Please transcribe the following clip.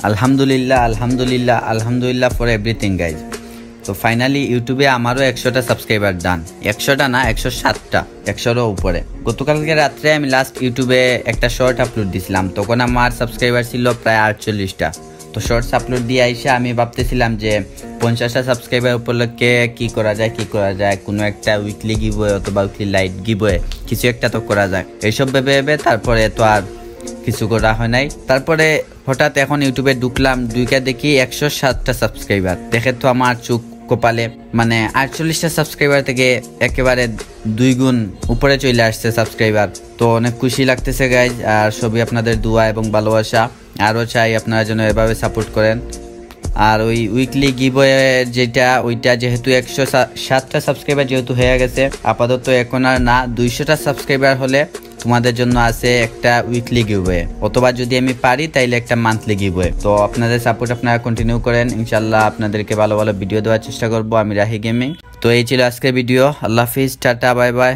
আলহামদুলিল্লাহ আলহামদুলিল্লাহ আলহামদুলিল্লাহ ফর এভরিথিং গাইজ। তো ফাইনালি ইউটিউবে আমারও 100টা সাবস্ক্রাইবার ডান। 100টা না, 107টা, 100রও উপরে। গতকালকে রাত্রে আমি লাস্ট ইউটিউবে একটা শর্ট আপলোড দিছিলাম, তখন আমার সাবস্ক্রাইবার ছিল প্রায় 48টা। তো শর্টস আপলোড দিয়ে আইসা আমি ভাবতেছিলাম যে 50টা সাবস্ক্রাইবার উপলক্ষে কি করা যায়, কোনো একটা উইকলি গিভওয়ে অথবা উইকলি লাইট গিভওয়ে কিছু একটা তো করা যায়। এইসব ভেবে তারপরে তো আর কিছু করা হয় নাই। তারপরে হঠাৎ এখন ইউটিউবে ঢুকলাম, ঢুকে দেখি 107টা সাবস্ক্রাইবার। দেখে তো আমার চোখ কপালে, মানে 48টা সাবস্ক্রাইবার থেকে একেবারে 2 গুণ উপরে চলে আসছে সাবস্ক্রাইবার। তো অনেক খুশি লাগতেছে গাইজ, আর সবই আপনাদের দোয়া এবং ভালোবাসা। আরও চাই আপনারা যেন এভাবে সাপোর্ট করেন। আর ওই উইকলি গিভওয়ে যেটা, ওইটা যেহেতু 107টা সাবস্ক্রাইবার যেহেতু হয়ে গেছে, আপাতত এখন আর না, 200টা সাবস্ক্রাইবার হলে তোমাদের জন্য আছে একটা উইকলি গিভওয়ে, অথবা যদি আমি পারি তাইলে একটা মান্থলি গিভওয়ে। তো আপনাদের সাপোর্ট আপনারা কন্টিনিউ করেন, ইনশাল্লাহ আপনাদেরকে ভালো ভালো ভিডিও দেওয়ার চেষ্টা করবো আমি রাহি গেমিং। তো এই ছিল আজকের ভিডিও। আল্লাহ হাফিজ, টাটা, বাই বাই।